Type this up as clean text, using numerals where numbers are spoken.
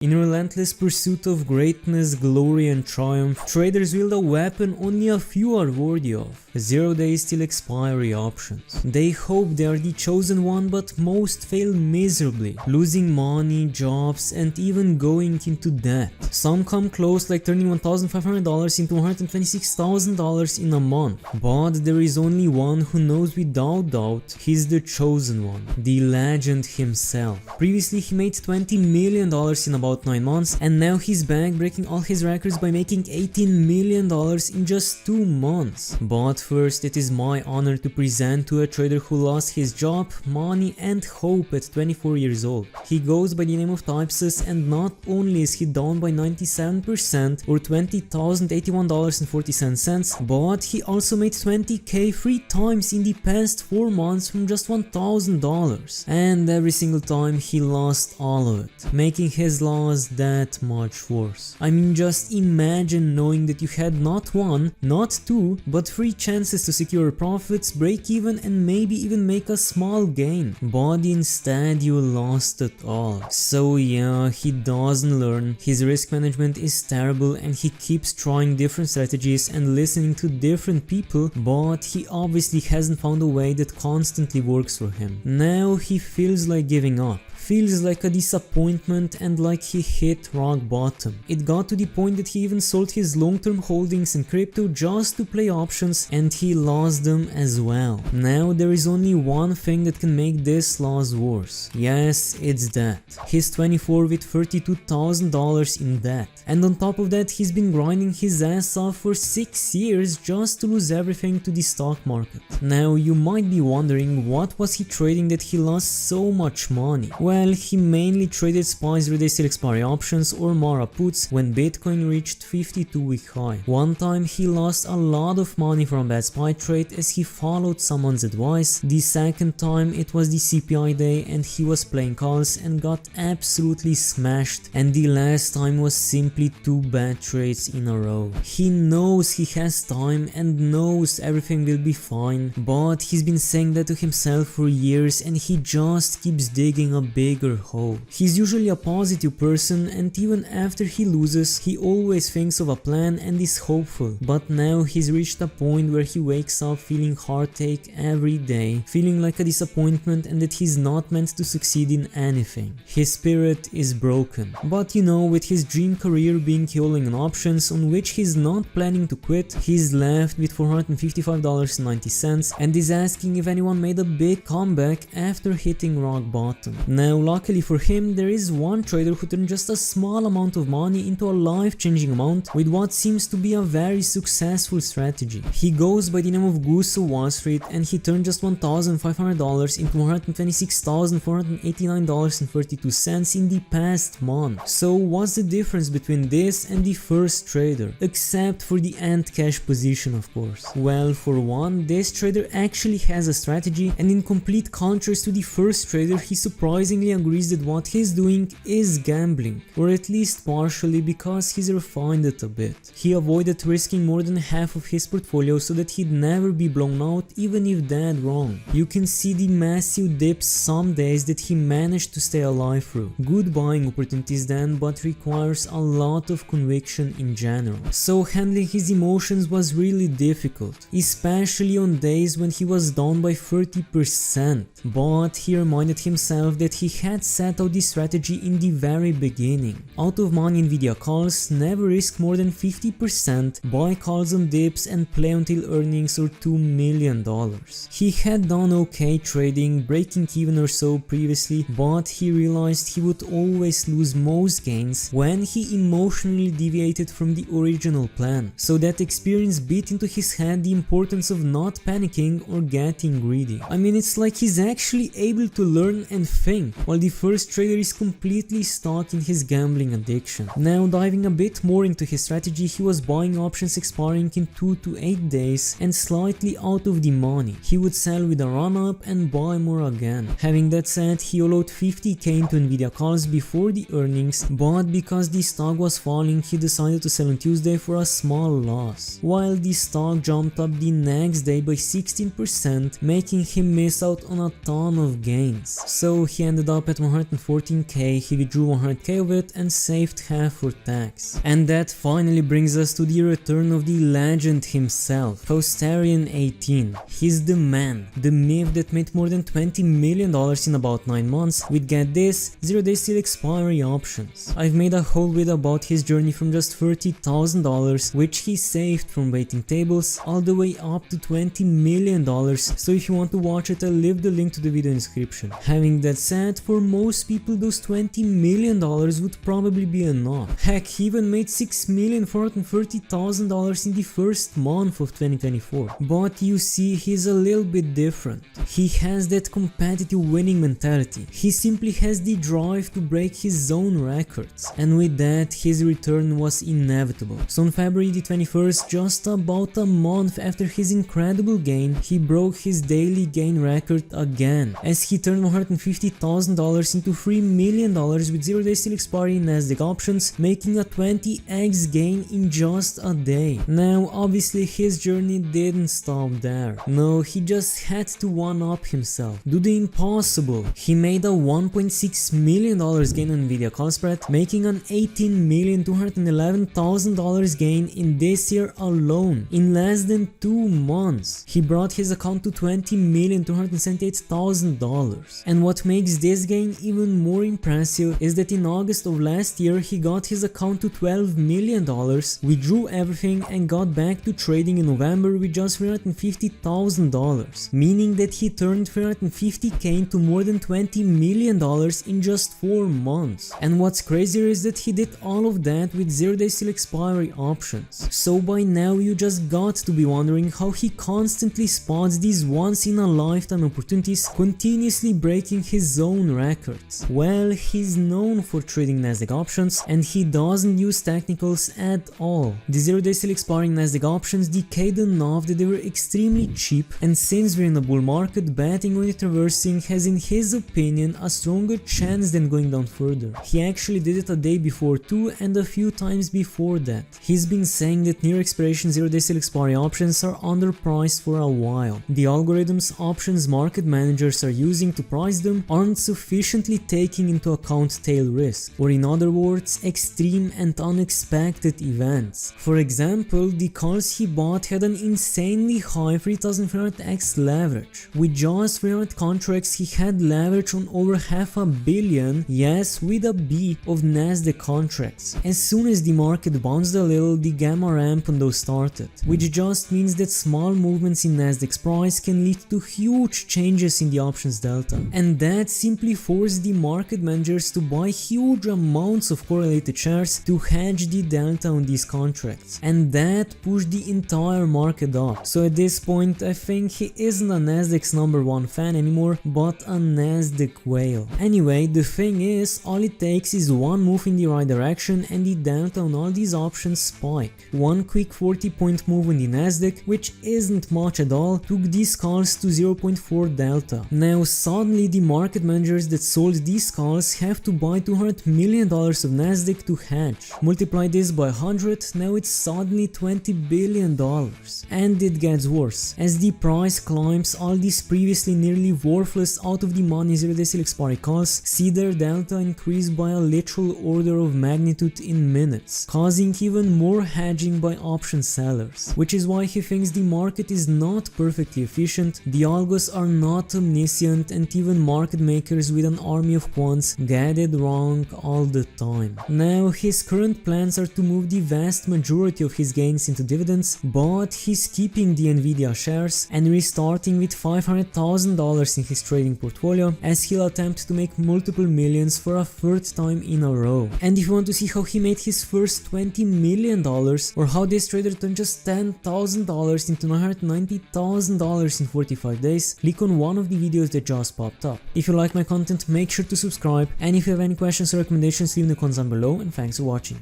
In relentless pursuit of greatness, glory and triumph, traders wield a weapon only a few are worthy of: 0 days till expiry options. They hope they are the chosen one, but most fail miserably, losing money, jobs and even going into debt. Some come close, like turning $1,500 into $126,000 in a month. But there is only one who knows without doubt he's the chosen one, the legend himself. Previously he made $20 million in about 9 months, and now he's back breaking all his records by making $18 million in just 2 months. But first, it is my honor to present to a trader who lost his job, money and hope at 24 years old. He goes by the name of Typesus, and not only is he down by 97% or $20,081.40, but he also made 20k 3 times in the past 4 months from just $1,000, and every single time he lost all of it, making his loss that much worse. I mean, just imagine knowing that you had not 1, not 2, but 3 chances to secure profits, break even and maybe even make a small gain, but instead you lost it all. So yeah, he doesn't learn, his risk management is terrible and he keeps trying different strategies and listening to different people, but he obviously hasn't found a way that constantly works for him. Now he feels like giving up. Feels like a disappointment and like he hit rock bottom. It got to the point that he even sold his long-term holdings in crypto just to play options, and he lost them as well. Now there is only one thing that can make this loss worse. Yes, it's debt. He's 24 with $32,000 in debt. And on top of that, he's been grinding his ass off for 6 years just to lose everything to the stock market. Now you might be wondering, what was he trading that he lost so much money? Well, he mainly traded SPY's 0 days till expiry options or Mara puts when Bitcoin reached 52-week high. One time he lost a lot of money from a bad SPY trade as he followed someone's advice. The second time it was the CPI day and he was playing calls and got absolutely smashed. And the last time was simply 2 bad trades in a row. He knows he has time and knows everything will be fine, but he's been saying that to himself for years and he just keeps digging a bigger hole. He's usually a positive person, and even after he loses, he always thinks of a plan and is hopeful. But now he's reached a point where he wakes up feeling heartache every day, feeling like a disappointment and that he's not meant to succeed in anything. His spirit is broken. But you know, with his dream career being holding on options on which he's not planning to quit, he's left with $455.90 and is asking if anyone made a big comeback after hitting rock bottom. Now luckily for him, there is one trader who turned just a small amount of money into a life-changing amount with what seems to be a very successful strategy. He goes by the name of Goose of Wall Street and he turned just $1,500 into $126,489.32 in the past month. So what's the difference between this and the first trader? Except for the end cash position, of course. Well, for one, this trader actually has a strategy, and in complete contrast to the first trader, he surprisingly agrees that what he's doing is gambling, or at least partially, because he's refined it a bit. He avoided risking more than half of his portfolio so that he'd never be blown out even if dead wrong. You can see the massive dips some days that he managed to stay alive through. Good buying opportunities then, but requires a lot of conviction in general. So handling his emotions was really difficult, especially on days when he was down by 30%. But he reminded himself that he had set out this strategy in the very beginning. Out of money Nvidia calls, never risk more than 50%, buy calls on dips and play until earnings or $2 million. He had done okay trading, breaking even or so previously, but he realized he would always lose most gains when he emotionally deviated from the original plan. So that experience beat into his head the importance of not panicking or getting greedy. I mean, it's like he's actually able to learn and think, while the first trader is completely stuck in his gambling addiction. Now diving a bit more into his strategy, he was buying options expiring in 2 to 8 days and slightly out of the money. He would sell with a run up and buy more again. Having that said, he allowed 50k into Nvidia calls before the earnings, but because the stock was falling, he decided to sell on Tuesday for a small loss, while the stock jumped up the next day by 16%, making him miss out on a ton of gains. So he ended up at 114k, he withdrew 100k of it and saved half for tax. And that finally brings us to the return of the legend himself, Postarian18. He's the man, the myth that made more than $20 million in about 9 months with, get this, 0-day still expiry options. I've made a whole video about his journey from just $30,000, which he saved from waiting tables, all the way up to $20 million, so if you want to watch it, I'll leave the link to the video in the description. Having that said, for most people those $20 million would probably be enough. Heck, he even made $6,430,000 in the first month of 2024. But you see, he's a little bit different. He has that competitive winning mentality. He simply has the drive to break his own records, and with that his return was inevitable. So on February the 21st, just about a month after his incredible gain, he broke his daily gain record again, as he turned $150,000 into $3 million with 0-day still expiry in Nasdaq options, making a 20x gain in just a day. Now obviously his journey didn't stop there. No, he just had to one-up himself, do the impossible. He made a $1.6 million gain on Nvidia call spread, making an $18,211,000 gain in this year alone, in less than 2 months. He brought his account to $20,278,000. And what makes this gain even more impressive is that in August of last year he got his account to $12 million, withdrew everything and got back to trading in November with just $350,000, meaning that he turned $350k into more than $20 million in just 4 months. And what's crazier is that he did all of that with 0-day still expiry options. So by now you just got to be wondering how he constantly spots these once in a lifetime opportunities, continuously breaking his own records. Well, he's known for trading Nasdaq options and he doesn't use technicals at all. The 0-day still expiring Nasdaq options decayed enough that they were extremely cheap, and since we're in a bull market, betting on it reversing has in his opinion a stronger chance than going down further. He actually did it a day before too, and a few times before that. He's been saying that near expiration 0-day still expiry options are underpriced for a while. The algorithms options market managers are using to price them aren't sufficiently taking into account tail risk, or in other words, extreme and unexpected events. For example, the calls he bought had an insanely high 3500x leverage. With just 300 contracts he had leverage on over $500 million, yes, with a B, of Nasdaq contracts. As soon as the market bounced a little, the gamma ramp on those started, which just means that small movements in Nasdaq's price can lead to huge changes in the options delta, and that simply forced the market managers to buy huge amounts of correlated shares to hedge the delta on these contracts, and that pushed the entire market up. So at this point I think he isn't a Nasdaq's #1 fan anymore, but a Nasdaq whale. Anyway, the thing is, all it takes is one move in the right direction and the delta on all these options spike. One quick 40-point move in the Nasdaq, which isn't much at all, took these calls to 0.4 delta. Now suddenly the market managers that sold these calls have to buy $200 million of Nasdaq to hedge. Multiply this by 100, now it's suddenly $20 billion. And it gets worse. As the price climbs, all these previously nearly worthless out of the money 0-day still expiry calls see their delta increase by a literal order of magnitude in minutes, causing even more hedging by option sellers. Which is why he thinks the market is not perfectly efficient, the algos are not omniscient, and even market makers with an army of quants get it wrong all the time. Now his current plans are to move the vast majority of his gains into dividends, but he's keeping the Nvidia shares and restarting with $500,000 in his trading portfolio, as he'll attempt to make multiple millions for a third time in a row. And if you want to see how he made his first $20 million, or how this trader turned just $10,000 into $990,000 in 45 days, click on one of the videos that just popped up. If you like my content, make sure to subscribe, and if you have any questions or recommendations, leave in the comments down below, and thanks for watching.